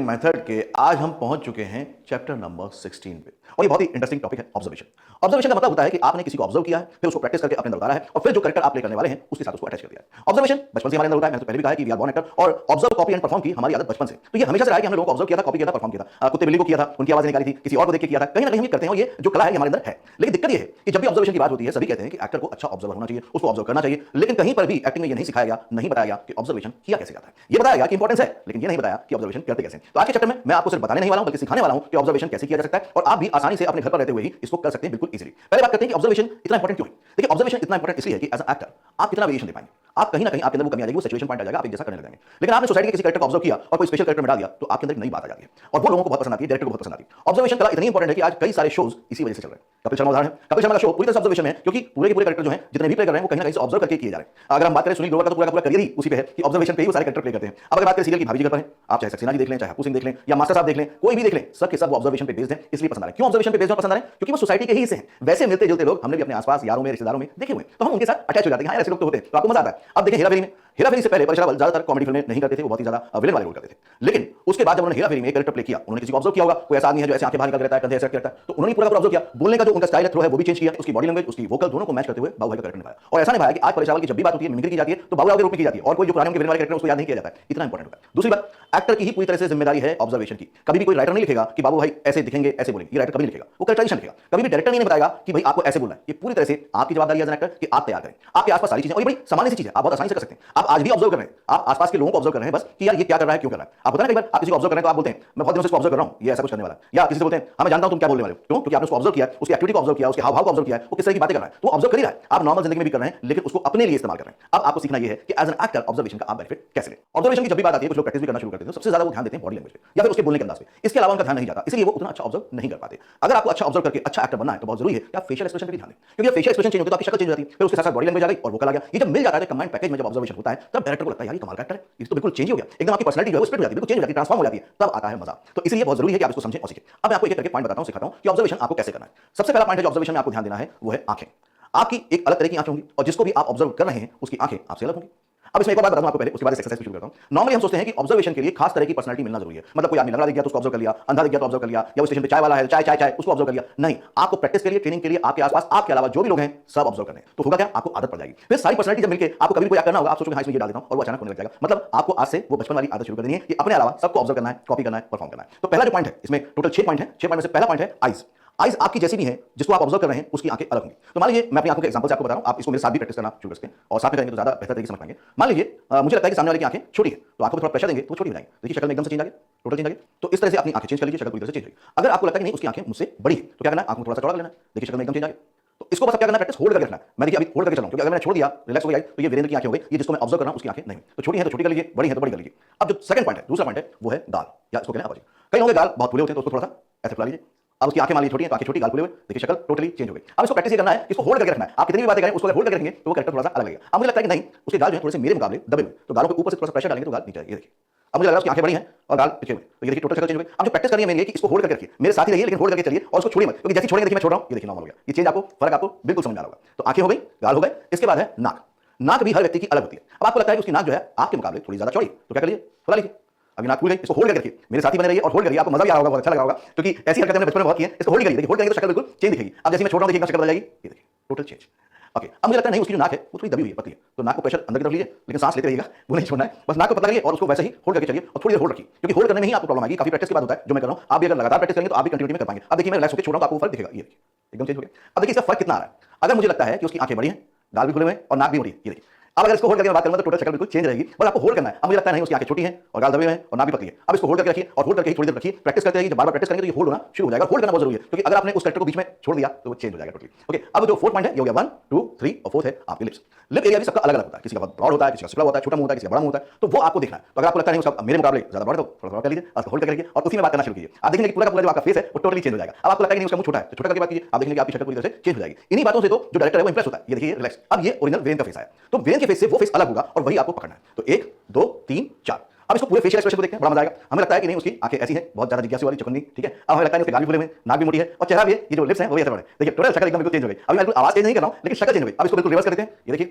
Method के आज हम पहुंच चुके हैं चैप्टर नंबर 16 पे और ये बहुत ही इंटरेस्टिंग टॉपिक है ऑब्जर्वेशन। ऑब्जर्वेशन का मतलब होता है कि आपने किसी को ऑब्जर्व किया है, फिर उसको प्रैक्टिस करके अपने अंदर उतारा है और फिर जो कैरेक्टर आप प्ले करने वाले हैं उसके साथ उसको अटैच कर दिया है। ऑब्जर्वेशन बचपन से हमारे अंदर होता है। मैंने तो पहले भी कहा है कि वी आर बॉर्न एक्टर और ऑब्जर्व, कॉपी एंड परफॉर्म की हमारी आदत बचपन से। तो ये हमेशा से रहा है कि हमने लोगों को ऑब्जर्व किया था, कॉपी किया था, परफॉर्म किया था। कुत्ते बिल्ली को किया था, उनकी आवाज निकाली थी, किसी और को देख के किया था, कहीं ना कहीं हम करते हैं और ये जो कला है हमारे अंदर है। लेकिन दिक्कत ये है कि जब भी ऑब्जर्वेशन की बात होती है सभी कहते हैं कि एक्टर को अच्छा ऑब्जर्वर होना चाहिए, उसको ऑब्जर्व करना चाहिए, लेकिन कहीं पर भी एक्टिंग में ये नहीं सिखाया गया, नहीं बताया गया कि ऑब्जर्वेशन किया कैसे जाता है। ये बताया गया कि इंपॉर्टेंस है, लेकिन ये नहीं बताया कि ऑब्जर्वेशन करते कैसे। तो आज के चैप्टर में मैं आपको सिर्फ बताने नहीं वाला हूं बल्कि सिखाने वाला हूं कि ऑब्जर्वेशन कैसे किया जा सकता है और आप भी आसानी से अपने घर पर रहते हुए ही इसको कर सकते हैं बिल्कुल इजीली। पहले बात करते हैं कि ऑब्जर्वेशन इतना इंपॉर्टेंट क्यों है। देखिए, ऑब्जर्वेशन इतना इंपॉर्टेंट इसलिए है कि एज एन एक्टर आप कितना वेरिएशन दे पाएंगे। आप कहीं ना कहीं आपके अंदर वो कमी आ जाएगी, वो सिचुएशन पॉइंट आ जाएगा, आप एक जैसा करने लगेंगे। लेकिन आपने सोसाइटी के किसी कैरेक्टर को ऑब्जर्व किया और कोई स्पेशल कैरेक्टर में डाल दिया तो आपके अंदर एक नई बात आ जाती है और वो लोगों को बहुत पसंद आती है, डायरेक्टर को बहुत पसंद आती है। ऑब्जर्वेशन कला इतनी इंपॉर्टेंट है कि आज कई सारे शोज इसी वजह से चल रहे हैं। कपिल शर्मा उदाहरण है। कपिल शर्मा का शो पूरी तरह से ऑब्जर्वेशन है क्योंकि पूरे के पूरे कैरेक्टर जो हैं जितने भी प्ले कर रहे हैं वो कहीं ना कहीं से ऑब्जर्व करके किए जा रहे हैं। अगर हम बात करें सुनील ग्रोवर का तो पूरा करियर ही उसी पे है कि ऑब्जर्वेशन पे ही वो सारे कैरेक्टर प्ले करते हैं। अब अगर बात करें सीरियल की भाभी जी कर पड़े, आप चाहे सक्सेना जी देख लें, चाहे हप्पू सिंह देख लें या मास्टर साहब देख लें, कोई भी देख लें, सब के सब ऑब्जर्वेशन पे बेस्ड है, इसलिए पसंद आ रहे हैं। क्यों ऑब्जर्वेशन पे बेस्ड और पसंद आ रहे हैं? क्योंकि वो सोसाइटी के ही हिस्से हैं। वैसे मिलते जुलते लोग हमने भी अपने आसपास यारों में, रिश्तेदारों में देखे हुए, तो हम उनके साथ अटैच हो जाते हैं। हाँ, ऐसे लोग तो होते हैं, तो आपको मजा आता है। अब देखिए हेरा फेरी में, हेरा फेरी से पहले परेश रावल ज्यादातर कॉमेडी फिल्में नहीं करते थे, वो बहुत ही ज्यादा विलेन वाले रोल करते थे। लेकिन उसके बाद जब उन्होंने हेरा फेरी में एक कैरेक्टर प्ले किया, उन्होंने किसी को ऑब्जर्व किया होगा, कोई ऐसा आदमी है जो ऐसे आंखें बाहर निकाल के रहता है, कंधे ऐसे करता है, तो उन्होंने पूरा ऑब्जर्व किया, बोलने का जो उनका स्टाइल है, थ्रो है, वो भी चेंज किया, उसकी बॉडी लैंग्वेज, उसकी वोकल दोनों को मैच करते हुए बाबू भाई का कैरेक्टर निभाया। और ऐसा निभाया कि आज परेश रावल की जब भी बात होती है, मिमिक्री की जाती है तो बाबू राव के रूप में की जाती है और कोई जो पुराने उनके विलेन वाले कैरेक्टर उसको याद नहीं किया जाता है। इतना इंपॉर्टेंट होता है। दूसरी बात, एक्टर की ही पूरी तरह से जिम्मेदारी है ऑब्जर्वेशन की। कभी भी कोई राइटर नहीं लिखेगा कि बाबू भाई ऐसे दिखेंगे, ऐसे बोलेंगे, ये राइटर कभी नहीं लिखेगा, वो कैरेक्टराइजेशन लिखेगा। कभी भी डायरेक्टर नहीं बताएगा कि भाई आपको ऐसे बोलना है। ये पूरी तरह से आपकी जवाबदारी है एज एन एक्टर कि आप तैयार करें। आपके आसपास सारी चीजें, और ये बड़ी सामान्य सी चीज है, आप बहुत आसानी से कर सकते हैं। आप आज भी ऑब्जर्व कर रहे हैं, आप आसपास के लोगों को ऑब्जर्व कर रहे हैं बस कि यार ये क्या कर रहा है, क्यों कर रहा है। आप होता है ना, कई बार आप किसी को ऑब्जर्व कर रहे हैं तो आप बोलते हैं मैं बहुत दिनों से इसको ऑब्जर्व कर रहा हूं, ये ऐसा कुछ करने वाला है। या किसी से बोलते हैं हाँ मैं जानता हूं तुम क्या बोलने वाले हो। क्यों? क्योंकि आपने उसको ऑब्जर्व किया, उसकी एक्टिविटी को ऑब्जर्व किया, उसके हाव भाव को ऑब्जर्व किया, वो किस तरह की बातें कर रहा है, तो ऑब्जर्व कर ही रहा है। आप नॉर्मल जिंदगी में भी कर रहे हैं लेकिन उसको अपने लिए इस्तेमाल कर रहे हैं। अब आपको सीखना ये है कि एज एन एक्टर ऑब्जर्वेशन का आप बेनिफिट कैसे लें। ऑब्जर्वेशन की जब भी बात आती है, कुछ लोग प्रैक्टिस भी करना शुरू करते हैं तो सबसे ज्यादा वो ध्यान देते हैं बॉडी लैंग्वेज पे या फिर उसके बोलने के अंदाज पे। इसके अलावा उनका ध्यान नहीं जाता, इसलिए वो उतना अच्छा ऑब्जर्व नहीं कर पाते। अगर आपको अच्छा ऑब्जर्व करके अच्छा एक्टर बनना है तो बहुत जरूरी है कि आप फेशियल एक्सप्रेशन पे भी ध्यान दें, क्योंकि फेशियल एक्सप्रेशन चेंज होते तो आपकी शक्ल चेंज हो जाती है, फिर उसके साथ साथ बॉडी लैंग्वेज आ गई और वोकल आ गया। ये जब मिल जाता है कंबाइंड पैकेज में, जब ऑब्जर्वेशन होता है तब डायरेक्टर को लगता है यार ये कमाल का एक्टर है, ये तो बिल्कुल चेंज हो गया, एकदम आपकी पर्सनैलिटी जो है वो स्प्लिट हो जाती है, बिल्कुल चेंज हो जाती है, ट्रांसफॉर्म हो जाती है, तब आता है मजा। तो इसलिए बहुत जरूरी है कि आप इसको समझें और सीखें। अब मैं आपको एक करके पॉइंट बताता हूं, सिखाता हूं कि ऑब्जर्वेशन आपको कैसे करना है। सबसे पहला पॉइंट है जो ऑब्जर्वेशन में आपको ध्यान देना है वो है आंखें। आपकी एक अलग तरह की आंखें होंगी और जिसको भी आप ऑब्जर्व कर रहे हैं उसकी आंखें आपसे अलग होंगी। अब इसमें एक और बात बताऊं आपको पहले, उसके बाद एक्सरसाइज शुरू करता हूं। नॉर्मली हम सोचते हैं कि ऑब्जर्वेशन के लिए खास तरह की पर्सनैलिटी मिलना जरूरी है। मतलब कोई आदमी लंगड़ा दिख गया तो उसको ऑब्जर्व कर लिया, अंधा दिख गया तो ऑब्जर्व कर लिया, या वो स्टेशन पे चाय वाला है, चाय चाय चाय उसको ऑब्जर्व कर लिया। नहीं, आपको प्रैक्टिस के लिए, ट्रेनिंग के लिए आपके आसपास आपके अलावा जो भी लोग हैं सब ऑब्जर्व करने हैं। तो होगा क्या, आपको आदत पड़ जाएगी। फिर सारी पर्सनैलिटी जब मिलकर आपको कभी कोई करना होगा, आप सोचोगे हाँ इसमें ये डाल देता हूं और वो अचानक होने लग जाएगा। मतलब आपको आज से वो बचपन वाली आदत शुरू कर देनी है कि अपने अलावा सबको ऑब्जर्व करना है, कॉपी करना है, परफॉर्म करना है। तो पहला जो पॉइंट है, इसमें टोटल 6 पॉइंट है। 6 पॉइंट में से पहला पॉइंट है आइज। आइज आपकी जैसी भी है, जिसको आप ऑब्जर्व कर रहे हैं उसकी आंखें अलग होंगी। तो मान लीजिए मैं अपनी आंखों के एग्जांपल से आपको बता रहा हूं, आप इसको मेरे साथ भी प्रैक्टिस करना शुरू कर सकते हैं और साथ में करेंगे तो ज्यादा बेहतर तरीके से समझ पाएंगे। मान लीजिए मुझे लगता है कि सामने वाले की आंखें छोटी है तो आंखों पर थोड़ा प्रेशर देंगे तो छोटी हो जाएंगी। देखिए शक्ल में एकदम से चेंज आ गया, टोटल चेंज आ गया। तो इस तरह से अपनी आंखें चेंज कर लीजिए, शक्ल पूरी तरह से चेंज होगी। अगर आपको लगता है कि नहीं उसकी आंखें मुझसे बड़ी है तो क्या करना है, आंखों को थोड़ा सा चौड़ा कर लेना है। देखिए शक्ल में एकदम चेंज आ गया। तो इसको बस क्या करना है, प्रैक्टिस होल्ड करके रखना है। मैं देखिए अभी होल्ड करके चल रहा हूं क्योंकि अगर मैंने छोड़ दिया, रिलैक्स हो गया तो ये वीरेंद्र की आंखें हो गई, ये जिसको मैं ऑब्जर्व कर रहा हूं उसकी आंखें नहीं। तो छोटी है तो छोटी कर लीजिए, बड़ी है तो बड़ी कर लीजिए। अब जो सेकंड पॉइंट है, दूसरा पॉइंट है वो है गाल, या इसको कहना है अपोजिट। कई लोगों के गाल बहुत फूले होते हैं तो उसको थोड़ा सा ऐसे फुला लीजिए। अब उसकी आंखें मान लीजिए छोटी है तो आंखें छोटी, गाल खुले हुए, देखिए शक्ल टोटली चेंज हो गई। अब इसको प्रैक्टिस ये करना है, इसको होल्ड करके रखना है। आप कितनी भी बातें करें उसको अगर होल्ड करके रखेंगे तो वो कैरेक्टर थोड़ा सा अलग लगेगा। अब मुझे लगता है कि नहीं उसके गाल जो है थोड़े से मेरे मुकाबले दबे हुए, तो गालों के ऊपर से थोड़ा सा प्रेशर डालेंगे तो गाल नीचे आएगी। ये देखिए अब मुझे लग रहा है उसकी आंखें बड़ी हैं और गाल पीछे हुए, तो ये देखिए टोटल शक्ल चेंज हो गई। अब जो प्रैक्टिस करनी है मेरे लिए कि इसको होल्ड करके रखिए, मेरे साथ ही रहिए लेकिन होल्ड करके चलिए और उसको छोड़िए मत, क्योंकि जैसे छोड़ेंगे देखिए मैं छोड़ रहा हूं, ये देखिए नॉर्मल हो गया। ये चेंज आपको, फर्क आपको बिल्कुल समझ में आ रहा होगा। तो आंखें हो गई, गाल हो गए, इसके बाद है नाक। नाक भी हर व्यक्ति की अलग होती है। अब आपको लगता है कि उसकी नाक जो है आपके मुकाबले थोड़ी ज्यादा चौड़ी, तो क्या करिए, फुला लीजिए। अभी नाक खुल गई, इसको होल्ड करके रखिए, मेरे साथ ही बने रहिए और होल्ड करिए। आपको मजा भी आ रहा होगा, बहुत अच्छा लगा होगा, क्योंकि ऐसी हरकतें हमने बचपन में बहुत की है। इसको होल्ड करिए, देखिए होल्ड करेंगे तो शक्ल बिल्कुल चेंज दिखेगी। अब जैसे मैं छोड़ रहा हूं देखिए शक्ल बदल जाएगी, ये देखिए टोटल चेंज। ओके, अब मुझे लगता है नहीं उसकी जो नाक है वो थोड़ी दबी हुई है, पतली है, तो नाक को प्रेशर अंदर की तरफ लीजिए लेकिन सांस लेते रहिएगा, वो नहीं छोड़ना है। बस नाक को पतला करिए और उसको वैसे ही होल्ड करके चलिए और थोड़ी देर होल्ड रखिए, क्योंकि होल्ड करने में ही आपको प्रॉब्लम आएगी। काफी प्रैक्टिस के बाद होता है जो मैं कर रहा हूं। आप भी अगर लगातार प्रैक्टिस करेंगे तो आप भी कंटिन्यूटी में कर पाएंगे। अब देखिए मैं रिलैक्स होकर छोड़ रहा हूं, आपको फर्क दिखेगा, ये देखिए एकदम चेंज हो गया। अब देखिए इसका फर्क कितना आ रहा है। अगर मुझे लगता है कि उसकी आंखें बड़ी हैं, गाल भी खुले हुए हैं और नाक भी मोटी है, ये देखिए। अब अगर इसको होल्ड करके मैं बात करूंगा तो टोटल शक्ल बिल्कुल चेंज रहेगी, बस आपको होल्ड करना है। अब मुझे लगता है नहीं उसकी आंखें छोटी हैं और गाल दबे हुए हैं और नाक भी पतली है। अब इसको होल्ड करके रखिए और होल्ड करके ही थोड़ी देर रखिए, प्रैक्टिस करते रहिए। जब बार-बार प्रैक्टिस करेंगे तो ये होल्ड होना शुरू हो जाएगा। होल्ड करना बहुत जरूरी है, क्योंकि अगर आपने उस कैरेक्टर को बीच में छोड़ दिया तो वो चेंज हो जाएगा टोटली। ओके, अब जो फोर्थ पॉइंट है ये हो गया 1 2 3 और फोर्थ है आपके लिप्स। लिप एरिया भी सबका अलग-अलग होता है, किसी का बहुत ब्रॉड होता है, किसी का शुक्ला होता है, छोटा मुंह होता है, किसी का बड़ा मुंह होता है, तो वो आपको देखना है। तो अगर आपको लगता है नहीं उसका मेरे मुकाबले ज्यादा ब्रॉड है तो थोड़ा कर लीजिए, उसको होल्ड करके रखिए और उसी में बात करना शुरू कीजिए। आप देखेंगे कि पूरा का पूरा जो आपका फेस है वो टोटली चेंज हो जाएगा। अब आपको लगता है कि नहीं उसका मुंह छोटा है तो छोटा करके बात कीजिए, आप देखेंगे कि आपकी शक्ल पूरी तरह से चेंज हो जाएगी। इन्हीं बातों से तो जो डायरेक्टर है वो इंप्रेस होता है। ये देखिए रिलैक्स। अब ये ओरिजिनल वीरेंद्र का फेस आया, तो वीरेंद्र के फेस से वो फेस अलग होगा और वही आपको पकड़ना है। तो 1 2 3 4। अब इसको पूरे फेशियल एक्सप्रेशन को देखते हैं, बड़ा मजा आएगा। हमें लगता है कि नहीं उसकी आंखें ऐसी हैं, बहुत ज्यादा जिज्ञासु वाली, चुकन्नी, ठीक है। अब हमें लगता है उसके गाल भी खुले हुए, नाक भी मोटी है और चेहरा भी है, ये जो लिप्स हैं वो भी ऐसे बड़े। देखिए टोटल शक्ल एकदम बिल्कुल चेंज हो गई। अभी मैं आवाज चेंज नहीं कर रहा हूं लेकिन शक्ल चेंज हो गई। अब इसको बिल्कुल रिवर्स कर देते हैं, ये देखिए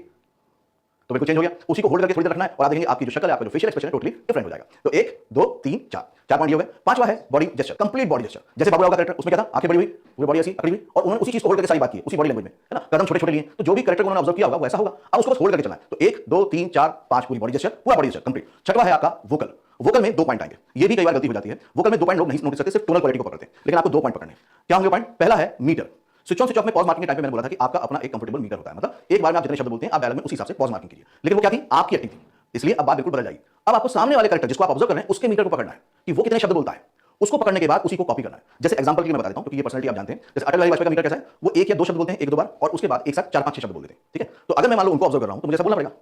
तो बिल्कुल चेंज हो गया। उसी को होल्ड करके थोड़ी देर रखना है और आप देखेंगे आपकी जो शक्ल है, आपका जो फेशियल एक्सप्रेशन है टोटली डिफरेंट हो जाएगा। तो 1 2 3 4। 4 पॉइंट ये हो गए। पांचवा है body gesture, complete body gesture. जैसे बाबू राव का कैरेक्टर, उसमें क्या था, आंखें बड़ी हुई, पूरी बॉडी ऐसी अकड़ी हुई, और उन्होंने उसी चीज को होल्ड करके सारी बात की, उसी बॉडी लैंग्वेज में, है ना, कदम छोटे छोटे लिए। तो जो भी कैरेक्टर उन्होंने ऑब्जर्व किया होगा वैसा होगा, अब उसको बस होल्ड करके चलना है। तो 1 2 3 4 5 पूरी बॉडी जेस्चर, पूरा बॉडी जेस्चर कंप्लीट। छठवा है आपका वोकल। वोकल में 2 पॉइंट आएंगे, ये भी कई बार गलती हो जाती है। वोकल में 2 पॉइंट लोग नहीं नोटिस करते, सिर्फ टोनल क्वालिटी को पकड़ते हैं, लेकिन आपको 2 पॉइंट पकड़ने हैं। क्या होंगे पॉइंट? पहला है meter. Switch on switch off में पॉज मार्किंग के टाइम पे मैंने बोला था कि आपका अपना एक कंफर्टेबल मीटर होता है, मतलब एक बार में आप जितने शब्द बोलते हैं आप डायलॉग में उसी हिसाब से पॉज मार्किंग कीजिए। लेकिन वो क्या थी? आपकी एक्टिंग थी, इसलिए अब बात बिल्कुल बदल जाएगी। अब आपको सामने वाले कैरेक्टर जिसको आप ऑब्जर्व कर रहे हैं उसके मीटर को पकड़ना है कि वो कितने शब्द बोलता है। उसको पकड़ने के बाद उसी को कॉपी करना है। जैसे एग्जांपल के लिए मैं बता देता हूं, क्योंकि ये पर्सनैलिटी आप जानते हैं। जैसे अटल बिहारी वाजपेयी का मीटर कैसा है, वो 1 या 2 शब्द बोलते हैं 1 2 बार, और उसके बाद एक साथ 4 5 6 शब्द बोल देते हैं, ठीक है। तो अगर मैं मान लो उनको ऑब्जर्व कर रहा हूं तो मुझे ऐसा बोलना पड़ेगा,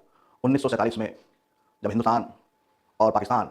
1947 में जब हिंदुस्तान और पाकिस्तान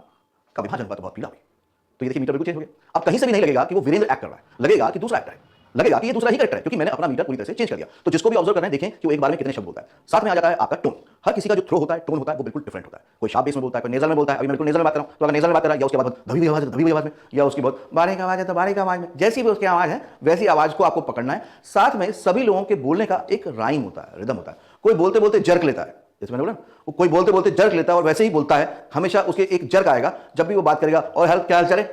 का विभाजन हुआ तो बहुत पीड़ा हुई। तो ये देखिए मीटर बिल्कुल चेंज हो गया। अब कहीं से भी नहीं लगेगा कि वो वीरेंद्र एक्ट कर रहा है, लगेगा कि दूसरा एक्टर है, लगेगा कि ये दूसरा ही कैरेक्टर है, क्योंकि मैंने अपना मीटर पूरी तरह से चेंज कर दिया। तो जिसको भी ऑब्जर्व कर रहे हैं देखें कि वो एक बार में कितने शब्द बोलता है। साथ में आ जाता है आपका टोन। हर किसी का जो थ्रो होता है, टोन होता है, वो बिल्कुल डिफरेंट होता है। कोई शार्प बेस में बोलता है, कोई नेजल में बोलता है। अभी मैं बिल्कुल नेजल में बात कर रहा हूं, तो अगर नेजल में बात कर रहा है या उसके बाद दबी हुई आवाज है, दबी हुई आवाज में, या उसकी बहुत बारीक आवाज है तो बारीक आवाज में, जैसी भी उसकी आवाज है वैसी आवाज को आपको पकड़ना है। साथ में सभी लोगों के बोलने का एक राइम होता है, रिदम होता है। कोई बोलते बोलते जर्क लेता है, जैसे मैंने बोला, वो कोई बोलते बोलते जर्क लेता है और वैसे ही बोलता है, हमेशा उसके एक जर्क आएगा जब भी वो बात करेगा। और हेल्थ क्या हाल चाल है,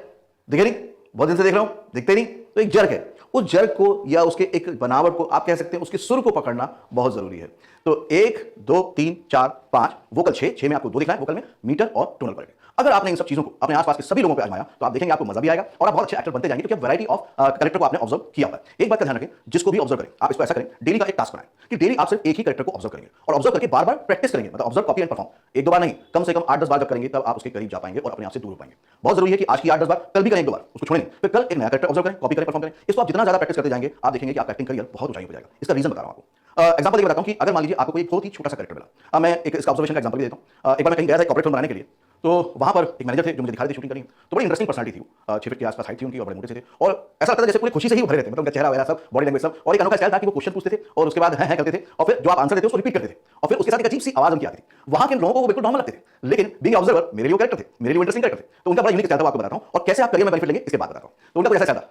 दिखे नहीं, बहुत दिन से देख रहा हूं, दिखते नहीं, तो एक जर्क है। उस जर्क को या उसके एक बनावट को आप कह सकते हैं, उसके सुर को पकड़ना बहुत जरूरी है। तो 1 2 3 4 5 वोकल 6 में आपको 2 दिख रहा है वोकल में, मीटर और टोनल क्वालिटी। अगर आपने इन सब चीजों को अपने आसपास के सभी लोगों पे आजमाया तो आप देखेंगे आपको मजा भी आएगा और आप बहुत अच्छे एक्टर बनते जाएंगे, क्योंकि वैरायटी ऑफ कैरेक्टर को आपने ऑब्जर्व किया हुआ है। एक बात का ध्यान रखें, जिसको भी ऑब्जर्व करें आप इसको ऐसा करें, डेली का एक टास्क बनाएं कि डेली आप सिर्फ एक ही कैरेक्टर को ऑब्जर्व करेंगे और ऑब्जर्व करके बार बार प्रैक्टिस करेंगे। मतलब ऑब्जर्व, कॉपी एंड परफॉर्म, 1 2 बार नहीं, कम से कम 8 10 बार जब करेंगे तब आप उसके करीब जा पाएंगे और अपने आप से दूर हो पाएंगे। बहुत जरूरी है कि आज की 8 10 बार, कल भी करें 1 2 बार, उसको छोड़ें नहीं, फिर कल एक नया कैरेक्टर ऑब्जर्व करें, कॉपी करें, परफॉर्म करें। इसको आप जितना ज्यादा प्रैक्टिस करते जाएंगे आप देखेंगे कि आपका एक्टिंग करियर बहुत ऊंचाई हो जाएगा। इसका रीजन बता रहा हूं आपको। एग्जांपल ये बताता हूं कि अगर मान लीजिए आपको कोई बहुत ही छोटा सा कैरेक्टर मिला, अब मैं एक इसका ऑब्जर्वेशन का एग्जांपल भी देता हूं। एक बार मैं कहीं गया था कॉर्पोरेट फिल्म बनाने के लिए, तो वहां पर एक मैनेजर थे जो मुझे दिखा रहे थे शूटिंग करनी है। तो बड़ी इंटरेस्टिंग पर्सनालिटी थी, 6 फीट के आसपास हाइट थी उनकी और बड़े मोटे से थे, और ऐसा लगता था जैसे पूरी खुशी से ही भरे रहते, मतलब उनका चेहरा वगैरह सब, बॉडी लैंग्वेज सब। और एक अनोखा स्टाइल था कि वो क्वेश्चन पूछते थे और उसके बाद हैं करते थे, और फिर जो आप आंसर देते उसको रिपीट करते थे, और फिर उसके साथ एक अजीब सी आवाज उनकी आती थी। वहां के लोगों को वो बिल्कुल नॉर्मल लगते थे, लेकिन बीइंग ऑब्जर्वर मेरे लिए कैरेक्टर थे, मेरे लिए इंटरेस्टिंग कैरेक्टर थे। तो उनका बड़ा यूनिक स्टाइल था, आपको बताता हूं, और कैसे आप करियर में बेनिफिट लेंगे इसके बाद बताता हूं। तो उनका कोई ऐसा स्टाइल था,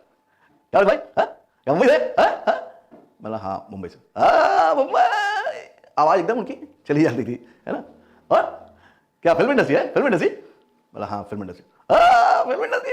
क्या भाई, क्या मुंबई से, मतलब हाँ मुंबई से, मुंबई, आवाज एकदम उनकी चली जाती थी, है ना। और क्या फिल्म इंडस्ट्री है, फिल्म इंडस्ट्री, मतलब हाँ फिल्म इंडस्ट्री, फिल्म इंडस्ट्री।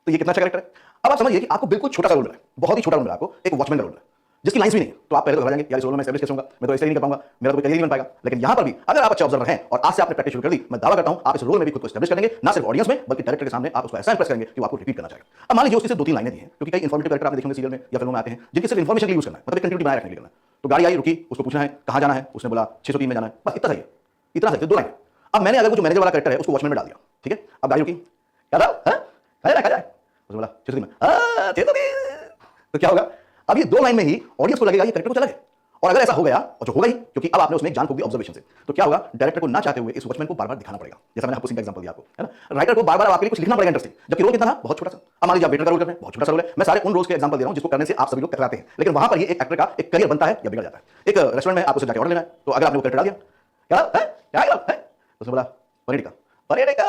तो ये कितना अच्छा कैरेक्टर है। अब आप समझिए कि आपको बिल्कुल छोटा सा रोल मिला है, बहुत ही छोटा रोल मिला आपको, एक वॉचमैन का रोल है जिसकी लाइंस भी नहीं है। तो आप पहले तो घबरा जाएंगे, यार इस रोल में मैं एस्टैब्लिश कैसे होऊंगा, मैं तो ऐसे ही नहीं कर पाऊंगा, मेरा तो कोई करियर नहीं बन पाएगा। लेकिन यहां पर भी अगर आप अच्छे ऑब्जर्वर हैं और आज से आपने प्रैक्टिस शुरू कर दी, मैं दावा करता हूं आप इस रोल में भी खुद को एस्टैब्लिश करेंगे, ना सिर्फ ऑडियंस में बल्कि डायरेक्टर के सामने आप उसको ऐसा इंप्रेस करेंगे कि वो आपको रिपीट करना चाहेगा। अब मान लीजिए उसकी सिर्फ 2 3 लाइनें दी हैं, क्योंकि कई इंफॉर्मेटिव कैरेक्टर आपने देखे होंगे सीरियल में या फिल्मों में आते हैं जिनकी सिर्फ इंफॉर्मेशन के लिए यूज करना है, मतलब एक कंटिन्यूटी बनाए रखने के लिए करना है। तो गाड़ी आई, रुकी, उसको पूछना है कहां जाना है, उसने बोला 603 में जाना है, बस इतना सही है, इतना सही, 2 लाइन। अब मैंने अगर वो जो मैनेजर वाला कैरेक्टर है उसको वॉचमैन में डाल दिया, ठीक है। अब गाड़ी रुकी, क्या था, कहा जाए, उसने बोला 603 में, 603, तो क्या होगा, अब ये 2 लाइन में ही ऑडियंस को लगेगा ये कैरेक्टर को चला गया। और अगर ऐसा हो गया, और जो होगा ही, क्योंकि अब आपने उसमें एक जान फूंक दी ऑब्जर्वेशन से, तो क्या होगा, डायरेक्टर को ना चाहते हुए इस वॉचमैन को बार-बार दिखाना पड़ेगा। जैसा मैंने आपको सिंपल एग्जांपल दिया आपको, है ना। राइटर को बार-बार आपके लिए कुछ लिखना पड़ेगा इंटरेस्टिंग, जबकि रोल कितना था, बहुत छोटा सा। अब मान लीजिए आप वेटर का रोल कर रहे हैं, बहुत छोटा सा रोल है। मैं सारे उन रोल्स के एग्जांपल दे रहा हूं जिसको करने से आप सभी लोग कतराते हैं, लेकिन वहां पर ये एक एक्टर का एक करियर बनता है या बिगड़ जाता है। एक रेस्टोरेंट में आपको जाके ऑर्डर लेना है, तो अगर आपने वो कैरेक्टर डाल दिया, क्या है, क्या है, तो उसने बोला पनीर टिक्का, पनीर टिक्का,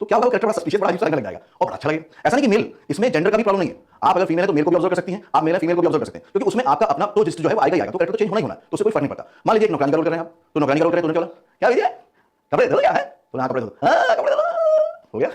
तो क्या होगा, कैरेक्टर बड़ा सस्पिशियस, बड़ा अजीब सा लग जाएगा और बड़ा अच्छा लगेगा। ऐसा नहीं कि मेल, इसमें जेंडर का भी प्रॉब्लम नहीं है। आप अगर फीमेल है तो मेल को भी ऑब्जर्व कर सकती हैं, आप मेल है फीमेल को भी ऑब्जर्व कर सकते हैं, क्योंकि उसमें आपका अपना तो जो है वो आएगा ही आएगा, तो कैरेक्टर तो चेंज होना ही होना है, तो उससे कोई फर्क नहीं पड़ता। मान लीजिए एक नौकरानी का रोल कर रहे हैं आप, तो नौकरानी का रोल कर रहे हैं, तो क्या विजय, कपड़े धो, क्या है, तो कपड़े धो, कपड़े धो, हो गया।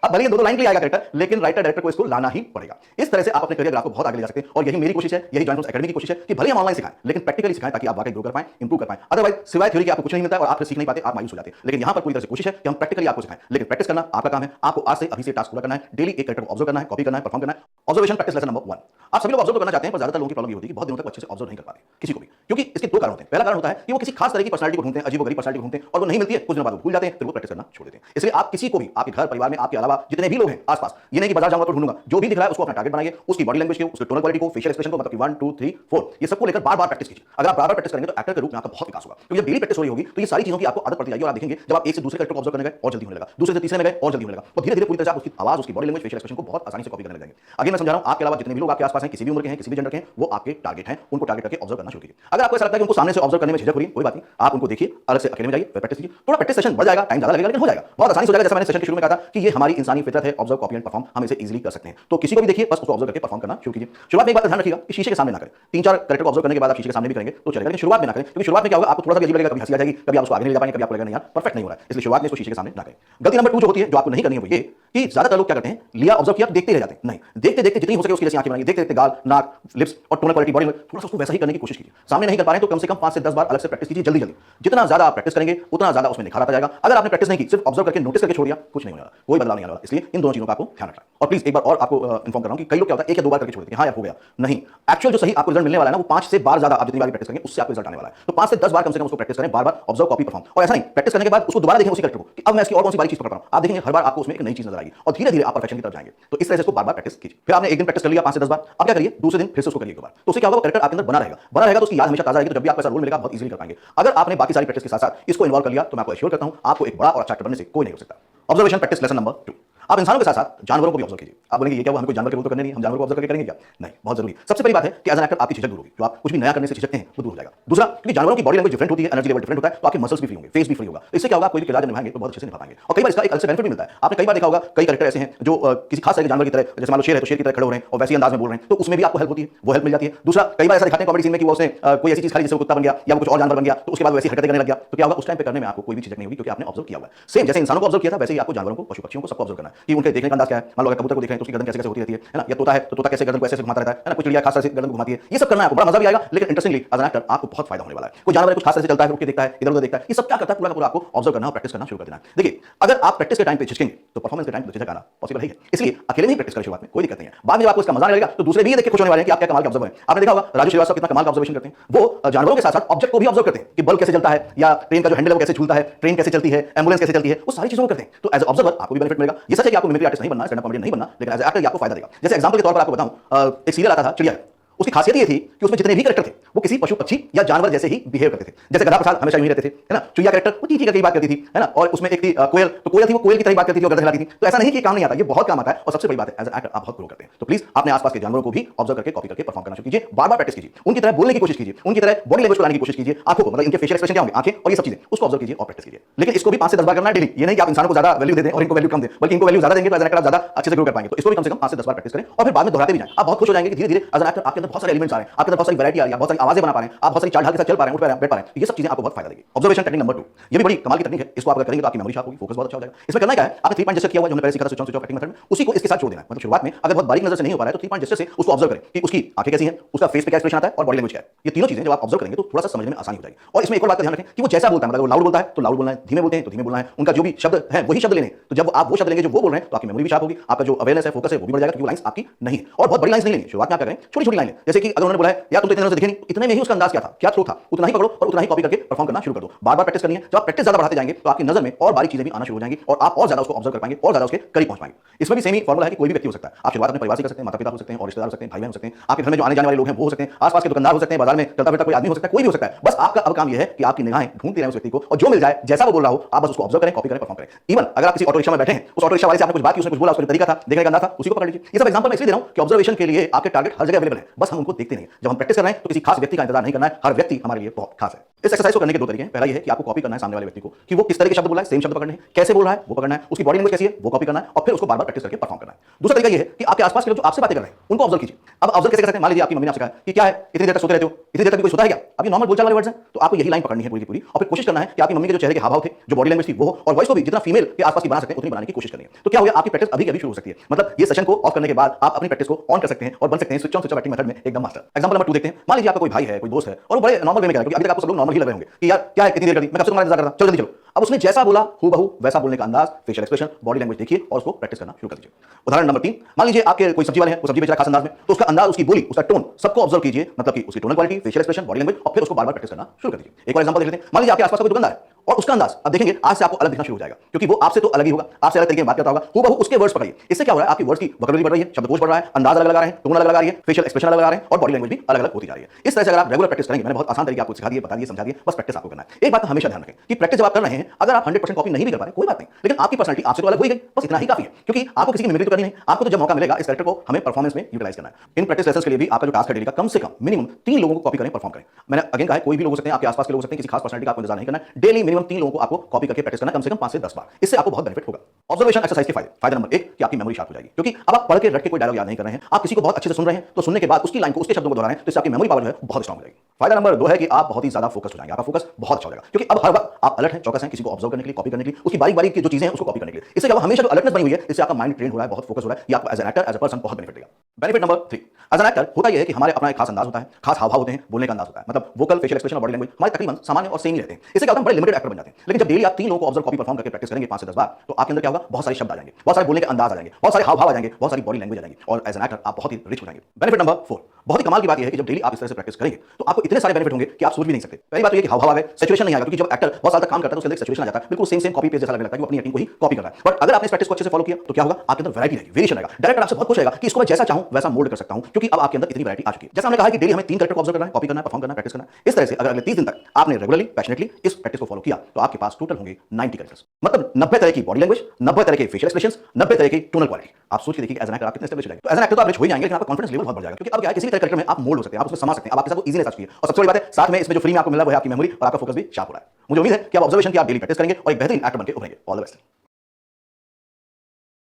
अब भले 2 लाइन के लिए आएगा कैरेक्टर, लेकिन राइटर डायरेक्टर को इसको लाना ही पड़ेगा। इस तरह से आप अपने करियर ग्राफ को बहुत आगे ले जा सकते हैं, और यही मेरी कोशिश है, यही जॉइन फोर्स एकेडमी की कोशिश है कि भले हम ऑनलाइन सिखाएं लेकिन प्रैक्टिकली सिखाएं, ताकि आप वाकई ग्रो कर पाएं, इंप्रूव कर पाएं। अदरवाइज सिवाय थ्योरी के आपको कुछ नहीं मिलता है और आप सीख नहीं पाते, आप मायूस हो जाते हैं। लेकिन यहां पर पूरी तरह से कोशिश है कि हम प्रैक्टिकली आपको सिखाएं, लेकिन प्रैक्टिस करना आपका काम है। आपको आज से अभी से टास्क पूरा करना है, डेली एक कैरेक्टर को ऑब्जर्व करना है, कॉपी करना है, परफॉर्म करना है। Observation practice lesson number 1। आप सभी लोग ऑब्जर्व करना चाहते हैं, पर ज्यादातर लोगों की प्रॉब्लम ये होती है कि बहुत दिनों तक अच्छे से ऑब्जर्व नहीं कर पाते किसी को भी, क्योंकि इसके 2 कारण होते हैं। पहला कारण होता है कि वो किसी खास तरह की पर्सनालिटी को ढूंढते हैं, अजीबोगरीब पर्सनालिटी को ढूंढते हैं और वो नहीं मिलती है, कुछ दिनों बाद वो भूल जाते हैं, फिर वो प्रैक्टिस करना छोड़ देते हैं। इसलिए आप किसी को भी आपके घर परिवार में आपके अलावा जितने भी लोग हैं आसपास, ये नहीं कि बाजार जाऊंगा तो ढूंढूंगा, जो भी दिख रहा है उसको अपना टारगेट बनाइए, उसकी बॉडी लैंग्वेज को, उसके टोनल क्वालिटी को, फेशियल एक्सप्रेशन को, मतलब कि 1 2 3 4 ये सबको लेकर बार-बार प्रैक्टिस कीजिए। अगर आप बार-बार प्रैक्टिस करेंगे तो एक्टर के रूप में आपका बहुत विकास होगा, क्योंकि जब डेली प्रैक्टिस हो रही होगी तो ये सारी चीजों की आपको आदत पड़ती जाएगी और आप देखेंगे जब आप एक से दूसरे कैरेक्टर को ऑब्जर्व करने गए और जल्दी होने लगा, दूसरे से तीसरे में गए और जल्दी होने लगा, तो धीरे-धीरे पूरी तरह से आप उसकी आवाज, उसकी बॉडी लैंग्वेज, फेशियल एक्सप्रेशन को बहुत आसानी से कॉपी करने लग जाएंगे। आगे मैं समझा रहा हूं, आपके अलावा जितने भी लोग आपके आसपास हैं, किसी भी उम्र के हैं, किसी भी जेंडर के हैं, वो आपके टारगेट हैं, उनको टारगेट करके ऑब्जर्व करना शुरू कीजिए। अगर आपको ऐसा लगता है कि उनको सामने से ऑब्जर्व करने में झिझक हो रही है, कोई बात नहीं, आप उनको देखिए, अलग से अकेले में जाइए, फिर प्रैक्टिस कीजिए। थोड़ा प्रैक्टिस सेशन बढ़ जाएगा, टाइम ज्यादा लगेगा, लेकिन हो जाएगा, बहुत आसानी से हो जाएगा। जैसा मैंने सेशन के शुरू में कहा था कि ये हमारी इंसानी फितरत है, ऑब्जर्व, कॉपी एंड परफॉर्म, हम इसे इजीली कर सकते हैं। तो किसी को भी देखिए, बस उसको ऑब्जर्व करके परफॉर्म करना शुरू कीजिए। शुरुआत में एक बात ध्यान रखिएगा कि शीशे के सामने ना करें। 3-4 कैरेक्टर को ऑब्जर्व करने के बाद आप शीशे के सामने भी करेंगे तो चलेगा, लेकिन शुरुआत में ना करें, क्योंकि शुरुआत में क्या होगा, आपको थोड़ा सा अजीब लगेगा, कभी हंसी आ जाएगी, कभी आप उसको आगे नहीं ले जा पाएंगे, कभी आपको लगेगा नहीं यार परफेक्ट नहीं हो रहा है। इसलिए शुरुआत में इसको शीशे के सामने ना करें। गलती नंबर 2 जो होती है, जो आपको नहीं करनी है, वो ये कि ज्यादातर लोग क्या करते हैं, लिया ऑब्जर्व किया, देखते रह जाते हैं। नहीं, देखते देखते जितनी हो सके उसकी जैसी आंखें बनाइए, देखते देखते गाल, नाक, लिप्स और टोनल क्वालिटी, बॉडी में थोड़ा सा उसको वैसा ही करने की कोशिश कीजिए। सामने नहीं कर पा रहे तो कम से कम 5 से 10 बार अलग से प्रैक्टिस कीजिए, जल्दी जल्दी। जितना ज्यादा आप प्रैक्टिस करेंगे उतना ज्यादा उसमें निखार आता जाएगा। अगर आपने प्रैक्टिस नहीं की, सिर्फ ऑब्जर्व करके नोटिस करके छोड़ दिया, कुछ नहीं होने वाला, कोई बदलाव नहीं आने वाला। इसलिए इन दोनों चीजों का आपको ध्यान रखना है। और प्लीज एक बार और आपको इन्फॉर्म कर रहा हूं कि कई लोग क्या होता है, एक या दो बार करके छोड़ देते हैं, हाँ यार हो गया। नहीं, एक्चुअल जो सही आपको रिजल्ट मिलने वाला है ना, वो 5 से बार ज्यादा आप जितनी बार प्रैक्टिस करेंगे उससे आपको रिजल्ट आने वाला है। तो 5 से 10 बार कम से कम उसको प्रैक्टिस करें, बार बार ऑब्जर्व, कॉपी, परफॉर्म। और ऐसा नहीं, प्रैक्टिस करने के बाद उसको दोबारा देखें उसी कैरेक्टर को कि अब मैं इसकी और कौन सी बड़ी चीज पकड़ रहा हूं। आप देखेंगे हर बार आपको उसमें एक नई चीज नजर आएगी और धीरे धीरे आप परफेक्शन की तरफ जाएंगे। तो इस तरह से इसको बार बार प्रैक्टिस कीजिए। फिर आपने एक दिन प्रैक्टिस कर लिया 5 से 10 बार, अब क्या करिए, दूसरे दिन फिर से उसको करिए एक बार। तो उससे क्या होगा, कैरेक्टर आपके अंदर बना रहेगा, बना रहेगा तो उसकी याद हमेशा ताजा रहेगी। तो जब भी आपको ऐसा रोल मिलेगा बहुत इजीली कर पाएंगे। अगर आपने बाकी सारी प्रैक्टिस के साथ साथ इसको इन्वॉल्व कर लिया तो मैं आपको एश्योर करता हूं आपको एक बड़ा और अच्छा एक्टर बनने से कोई नहीं हो सकता। ऑब्जर्वेशन प्रैक्टिस लेसन नंबर 2, आप इंसानों के साथ साथ जानवरों को भी ऑब्जर्व कीजिए। आप बोलेंगे ये क्या हुआ, हमें कोई जानवर के रोल तो करने नहीं, हम जानवर को ऑब्जर्व करके करेंगे क्या? नहीं, बहुत जरूरी। सबसे पहली बात है कि एज एन एक्टर आपकी झिझक दूर होगी, जो आप कुछ भी नया करने से झिझकते हैं वो दूर हो जाएगा। दूसरा, क्योंकि जानवरों की बॉडी लैंग्वेज डिफरेंट होती है, एनर्जी लेवल डिफरेंट होता है, तो आपके मसल्स भी फ्री होंगे, फेस भी फ्री होगा। इससे क्या होगा, कोई भी किरदार निभाएंगे तो बहुत अच्छे से निभा पाएंगे। और कई बार इसका एक अलग से बेनिफिट भी मिलता है। आपने कई बार देखा होगा, कई कैरेक्टर ऐसे हैं जो किसी खास तरह के जानवर की तरह, जैसे मान लो शेर है तो शेर की तरह खड़े हो रहे हैं और वैसे अंदाज में बोल रहे हैं, तो उसमें भी आपको हेल्प होती है, वो हेल्प मिल जाती है। दूसरा, कई बार ऐसा दिखाते हैं कॉमेडी सीन में कि वो उसने कोई ऐसी चीज खाई जैसे वो कुत्ता बन गया या वो कुछ और जानवर बन गया, तो उसके बाद वैसी हरकतें करने लग गया, तो क्या होगा, उस टाइम पे करने में आपको कोई भी झिझक नहीं होगी क्योंकि आपने ऑब्जर्व किया हुआ है। सेम जैसे इंसानों को ऑब्जर्व किया था वैसे ही आपको जानवरों को, पशु पक्षियों को सबको ऑब्जर्व करना है कि उनके देखने का अंदाज क्या है। मान लो कबूतर को देख रहे हैं तो उसकी गर्दन कैसे कैसे होती रहती है ना, या तोता है तो तोता कैसे गर्दन को ऐसे घुमाता रहता है ना, कुछ चिड़िया खास तरह से गर्दन घुमाती है। ये सब करना है आपको, बड़ा मजा भी आएगा, लेकिन इंटरेस्टिंगली एज एन एक्टर आपको बहुत फायदा होने वाला है। कोई जानवर कुछ खास तरह से चलता है, रुक के देखता है, इधर उधर देखता है, ये सब क्या करता है, पूरा का पूरा आपको ऑब्जर्व करना और प्रैक्टिस करना शुरू कर देना है। देखिए, अगर आप प्रैक्टिस के टाइम पे झिझकेंगे तो परफॉर्मेंस के टाइम पे झिझक आना पॉसिबल है। इसलिए अकेले में ही प्रैक्टिस करें, शुरुआत में कोई दिक्कत नहीं है। बाद में जब आपको इसका मजा आने लगेगा तो दूसरे भी ये देख के खुश होने वाले हैं कि आप क्या कमाल के ऑब्जर्वर हैं। आपने देखा होगा राजू श्रीवास्तव कितना कमाल का ऑब्जर्वेशन करते हैं। वो जानवरों के साथ साथ ऑब्जेक्ट को भी ऑब्जर्व करते हैं कि बल्ब कैसे चलता है या ट्रेन का जो हैंडल है वो कैसे झूलता है, ट्रेन कैसे चलती है, एम्बुलेंस कैसे चलती है, वो सारी चीजों को करते हैं। तो एज ऑब्जर्वर आपको भी बेनिफिट मिलेगा। ये सच है कि आपको मिमिक्री आर्टिस्ट नहीं बनना, स्टैंड अप कॉमेडियन नहीं बनना, लेकिन एज एक्टर आपको फायदा देगा। जैसे एग्जांपल के तौर पर आपको बताऊं, एक सीरियल आता था चिड़िया, उसकी खासियत ये थी कि उसमें जितने भी कैरेक्टर थे वो किसी पशु पक्षी या जानवर जैसे ही बिहेव करते थे। जैसे गधा प्रसाद हमेशा यूं ही रहते थे, है ना। चुईया कैरेक्टर वो चींची करके बात करती थी, है ना। और उसमें एक थी कोयल, तो कोयल थी वो कोयल की तरह बात करती थी और गधा हिलाती थी। तो ऐसा नहीं कि काम नहीं आता, ये बहुत काम आता है। और सबसे बड़ी बात है एज एक्टर आप बहुत ग्रो करते हैं। तो प्लीज अपने आसपास के जानवरों को भी ऑब्जर्व करके कॉपी करके परफॉर्म करना शुरू कीजिए, बार बार प्रैक्टिस कीजिए, उनकी तरह बोलने की कोशिश कीजिए, उनकी तरह बॉडी लैंग्वेज को लाने की कोशिश कीजिए, आंखों को, मतलब इनके फेशियल एक्सप्रेशन क्या होंगे, आंखें और ये सब चीजें, उसको ऑब्जर्व कीजिए और प्रैक्टिस कीजिए। लेकिन इसको भी 5 से 10 बार करना है डेली। ये नहीं कि आप इंसानों को ज्यादा वैल्यू दे दें और इनको वैल्यू कम दें, बल्कि इनको वैल्यू ज्यादा देंगे तो एज एन एक्टर आप ज्यादा अच्छे से ग्रो कर पाएंगे। तो इसको भी कम से कम 5 से 10 बार प्रैक्टिस करें और फिर बाद में दोहराते भी जाएं। आप बहुत खुश हो जाएंगे कि धीरे धीरे एज एन एक्टर आपके अंदर बहुत सारे एलिमेंट्स आ रहे हैं, आपके अंदर बहुत सारी वैरायटी आ रही है, बहुत सारी आवाजें बना पा रहे हैं, आप बहुत सारी चाल ढाल के साथ चल पा रहे हैं, उठ पा रहे हैं, बैठ पा रहे हैं। ये सब चीजें आपको बहुत फायदा देगी। ऑब्जर्वेशन टेक्निक नंबर 2, ये भी बड़ी कमाल की टेक्निक है। इसको आप अगर करेंगे तो आपकी मेमोरी शार्प होगी, फोकस बहुत अच्छा हो जाएगा। इसमें करना क्या है, आपने 3 पॉइंट जेस्चर किया हुआ जो हमने पहले सीखा था, स्विच ऑन एक्टिंग मेथड में, उसी को इसके साथ जोड़ देना है। मतलब शुरुआत में अगर बहुत बारीक नजर से नहीं हो पा रहा है तो 3 पॉइंट जेस्चर से उसको ऑब्जर्व करें कि उसकी आंखें कैसी हैं, उसका फेस पे क्या एक्सप्रेशन आता है और बॉडी लैंग्वेज क्या है। ये तीनों चीजें जब आप ऑब्जर्व करेंगे तो थोड़ा सा समझने में आसानी हो जाएगी। और इसमें एक और बात का ध्यान रखें कि वो जैसा बोलता है, मतलब वो लाउड बोलता है तो लाउड बोलना है, धीमे बोलते हैं तो धीमे बोलना है, उनका जो भी शब्द है वही शब्द लेने। तो जब आप वो शब्द लेंगे जो वो बोल रहे हैं तो आपकी मेमोरी भी शार्प होगी, आपका जो अवेयरनेस है, फोकस है वो भी बढ़ जाएगा, क्योंकि वो लाइंस आपकी नहीं है। और बहुत बड़ी लाइंस नहीं लेनी, शुरुआत में आप क्या करें, छोटी छोटी लाइनें, जैसे कि अगर उन्होंने बोला है यार तुम तो इतने दिनों से दिखे नहीं, इतने में ही उसका अंदाज क्या था, क्या थ्रो था, उतना ही पकड़ो और उतना ही कॉपी करके परफॉर्म करना शुरू कर दो। बार बार प्रैक्टिस करनी है। जब आप प्रैक्टिस ज्यादा बढ़ाते जाएंगे तो आपकी नजर में और बारीक चीजें भी आना शुरू हो जाएंगी और आप और ज्यादा उसको ऑब्जर्व कर पाएंगे और ज्यादा उसके करीब पहुंच पाएंगे। इसमें भी सेम ही फॉर्मूला है कि कोई भी व्यक्ति हो सकता है। आप शुरुआत अपने परिवार से कर सकते हैं, माता पिता हो सकते हैं और रिश्तेदार हो सकते हैं, भाई बहन हो सकते हैं, आपके घर में जो आने जाने वाले लोग हैं वो हो सकते हैं, आसपास के दुकानदार हो सकते हैं, बाजार में चलता फिरता कोई आदमी हो सकता है, कोई भी हो सकता है। बस आपका अब काम यह है कि आपकी निगाहें ढूंढती रहें उस व्यक्ति को और जो मिल जाए, जैसा वो बोल रहा हो, आप बस उसको ऑब्जर्व करें, कॉपी करें, परफॉर्म करें। इवन अगर आप किसी ऑटो रिक्शा में बैठे हैं, उस ऑटो रिक्शा वाले से आपने कुछ बात की, उसने कुछ बोला, उसका तरीका था, देखने का अंदाज था, उसी को पकड़ लीजिए। ये सब एग्जांपल मैं इसलिए दे रहा हूं कि ऑब्जर्वेशन के लिए आपके टारगेट हर जगह अवेलेबल है, बस हम उनको देखते नहीं। जब हम प्रैक्टिस कर रहे हैं तो किसी खास व्यक्ति का इंतजार नहीं करना है, हर व्यक्ति हमारे लिए बहुत खास है। इस एक्सरसाइज को करने के 2 तरीके हैं। पहला ये है कि आपको कॉपी करना है सामने वाले व्यक्ति को कि वो किस तरह के शब्द बोल रहा है, सेम शब्द पकड़ने हैं, कैसे बोल रहा है वो पकड़ना है, उसकी बॉडी लैंग्वेज कैसी है वो कॉपी करना है और फिर उसको बार-बार प्रैक्टिस करके परफॉर्म करना है। दूसरा तरीका ये है कि आपके आसपास के लोग जो आपसे बातें कर रहे हैं उनको ऑब्जर्व कीजिए। अब ऑब्जर्व कैसे करते हैं, मान लीजिए आपकी मम्मी ने आपसे कहा कि क्या है इतनी देर तक सोते रहते हो, इतनी देर तक भी कोई सोता है क्या, अब ये नॉर्मल बोलचाल वाले वर्ड्स हैं, तो आपको यही लाइन पकड़नी है पूरी की पूरी और फिर कोशिश करना है कि आपकी मम्मी के जो चेहरे के हाव भाव थे, जो बॉडी लैंग्वेज थी वो हो और वॉइस को भी जितना फीमेल के आसपास की बना सकते हैं उतनी बनाने की कोशिश करनी है। तो क्या होगा, आपकी प्रैक्टिस अभी के अभी शुरू हो सकती है। मतलब ये सेशन को ऑफ करने के बाद आप अपनी प्रैक्टिस को ऑन कर सकते हैं और बन सकते हैं switch on switch of acting method में एकदम मास्टर। एग्जांपल नंबर 2 देखते हैं। मान लीजिए आपका कोई भाई है, कोई दोस्त है और वो बड़े नॉर्मल वे में कह रहा है, क्योंकि अभी तक आपको सब लोग नॉर्मल ही लग रहे होंगे कि यार क्या है कितनी देर कर दी, मैं कब से तुम्हारा इंतजार कर रहा था, चलो जल्दी चलो। अब उसने जैसा बोला हूबहू वैसा बोलने का अंदाज, फेशियल एक्सप्रेशन, बॉडी लैंग्वेज देखिए और उसको प्रैक्टिस करना शुरू कर दीजिए। उदाहरण नंबर 3, मान लीजिए आपके कोई सब्जी वाले हैं, वो सब्जी बेच रहा है खास अंदाज में, तो उसका अंदाज, उसकी बोली, उसका टोन सबको ऑब्जर्व कीजिए, मतलब कि उसकी tonal quality, facial expression, body language और फिर उसको बार-बार प्रैक्टिस करना शुरू कर दीजिए। एक और एग्जांपल देख लेते हैं। मान लीजिए आपके आसपास कोई दुकानदार है और उसका अंदाज अब देखेंगे आज से आपको अलग दिखना शुरू हो जाएगा, क्योंकि वो आपसे तो अलग ही होगा, आपसे अलग तरीके में बात करता होगा, हूबहू उसके वर्ड्स पकड़िए। इससे क्या हो रहा है, आपकी वर्ड्स की वोकैबुलरी बढ़ रही है, शब्दकोश बढ़ रहा है, अंदाज अलग लगा रहे हैं, टोन अलग लगा रही है, फेशियल एक्सप्रेशन अलग लगा रहे हैं और बॉडी लैंग्वेज भी अलग अलग होती जा रही है। इस तरह से अगर आप रेगुलर प्रैक्टिस करेंगे, मैंने बहुत आसान तरीके आपको सिखा दिए, बता दिए, समझा दिए, बस प्रैक्टिस आपको करना है। एक बात हमेशा ध्यान रखें कि प्रैक्टिस जब आप कर रहे हैं, अगर आप 100% कॉपी नहीं भी कर पा रहे कोई बात नहीं, लेकिन आपकी पर्सनालिटी आपसे तो अलग हो ही गई, बस इतना ही काफी है, क्योंकि आपको किसी की मिमिक्री तो करनी नहीं। आपको तो जब मौका मिलेगा इस कैरेक्टर को हमें परफॉर्मेंस में यूटिलाइज करना है। इन प्रैक्टिस लेसन्स के लिए भी आपका जो टास्क है डेली का, कम से कम मिनिमम 3 लोगों को कॉपी करें, परफॉर्म करें। मैंने अगेन कहा है कोई भी लोग हो सकते हैं, आपके आसपास के लोग हो सकते हैं, किसी खास पर्सनालिटी का आपको इंतजार नहीं करना है। डेली मिनिमम मिनिमम 3 लोगों को आपको कॉपी करके प्रैक्टिस करना है, कम से कम 5 से 10 बार। इससे आपको बहुत बेनिफिट होगा। ऑब्जर्वेशन एक्सरसाइज के फायदे। फायदा नंबर 1 कि आपकी मेमोरी शार्प हो जाएगी, क्योंकि अब आप पढ़ के रट के कोई डायलॉग याद नहीं कर रहे हैं, आप किसी को बहुत अच्छे से सुन रहे हैं, तो सुनने के बाद उसकी लाइन को, उसके शब्दों को दोहरा रहे हैं, तो इससे आपकी मेमोरी पावर जो है बहुत स्ट्रांग हो जाएगी। फायदा नंबर 2 है कि आप बहुत ही ज्यादा फोकस हो जाएंगे, आपका फोकस बहुत अच्छा हो जाएगा, क्योंकि अब हर वक्त आप अलर्ट हैं, चौकस हैं, किसी को ऑब्जर्व करने के लिए, कॉपी करने के लिए, उसकी बारीक बारीक की जो चीजें हैं उसको कॉपी करने के लिए। इससे क्या हमेशा जो अलर्टनेस बनी हुई है, इससे आपका माइंड ट्रेन हो रहा है, बहुत फोकस हो रहा है, ये आपको as an actor, as a person बहुत बेनिफिट देगा। Benefit number 3, as an actor होता यह है कि हमारे अपना एक खास अंदाज होता है, खास हाव भाव होते हैं, बोलने का अंदाज होता है, मतलब वोकल, फेशियल एक्सप्रेशन और बॉडी लैंग्वेज हमारे तकरीबन सामान्य और सेम ही रहते हैं। इससे क्या होता है, हम बड़े लिमिटेड एक्टर बन जाते हैं। लेकिन जब डेली आप 3 लोगों को ऑब्जर्व, कॉपी, परफॉर्म करके प्रैक्टिस करेंगे 5 से 10 बार, तो आपके अंदर क्या होगा, बहुत सारे शब्द आ जाएंगे, बहुत सारे बोलने के अंदाज आ जाएंगे, बहुत सारे हाव भाव आ जाएंगे, बहुत सारी बॉडी लैंग्वेज आ जाएगी, और एज एन एक्टर आप बहुत ही रिच हो जाएंगे। बेनिफिट नंबर 4, बहुत ही कमाल की बात यह है कि जब डेली आप इस तरह से प्रैक्टिस करेंगे तो आपको इतने सारे बेनिफिट होंगे कि आप सोच भी नहीं सकते। पहली बात तो ये कि हाव भाव आ गए, सैचुरेशन नहीं आएगा, क्योंकि जब एक्टर बहुत साल तक काम करता है तो उसके अंदर सैचुरेशन आ जाता है, बिल्कुल सेम कॉपी पेस्ट जैसा लगने लगता है कि वो अपनी एक्टिंग को ही कॉपी कर रहा है। बट अगर आपने इस प्रैक्टिस को अच्छे से फॉलो किया तो क्या होगा, आपके अंदर वैरायटी रहेगी, वेरिएशन रहेगा। डायरेक्टर आपसे बहुत खुश रहेगा कि इसको मैं जैसा चाहूं वैसा मोल्ड कर सकता हूं, क्योंकि अब आपके अंदर इतनी वैरायटी आ चुकी है। जैसा हमने कहा कि डेली हमें 3 कैरेक्टर को ऑब्जर्व करना है, कॉपी करना है, परफॉर्म करना है, प्रैक्टिस करना है। इस तरह से अगर अगले 30 दिन तक आपने रेगुलरली, पैशनेटली इस प्रैक्टिस को फॉलो किया तो आपके पास टोटल होंगे 90 कैरेक्टर्स, मतलब 90 तरह की बॉडी लैंग्वेज, 90 तरह के फेशियल एक्सप्रेशंस, 90 तरह की टोनल क्वालिटी। आप सोच के देखिए एज एन एक्टर आप कितने स्टेबलिश हो जाएंगे। तो एज एन एक्टर तो आप रिच हो ही जाएंगे, लेकिन आपका कॉन्फिडेंस लेवल बहुत बढ़ जाएगा, क्योंकि अब क्या है, किसी भी तरह कैरेक्टर में आप मोल्ड हो सकते हैं, आप उसमें समा सकते हैं, आप आपके साथ इजीली आ चुकी है। और सबसे बड़ी बात है, साथ में इसमें जो फ्री में आपको मिला वो है आपकी मेमोरी, और आपका फोकस भी शार्प हो रहा है। मुझे उम्मीद है कि आप ऑब्जर्वेशन की आप डेली प्रैक्टिस करेंगे और एक बेहतरीन एक्टर बनकर उभरेंगे। All the best.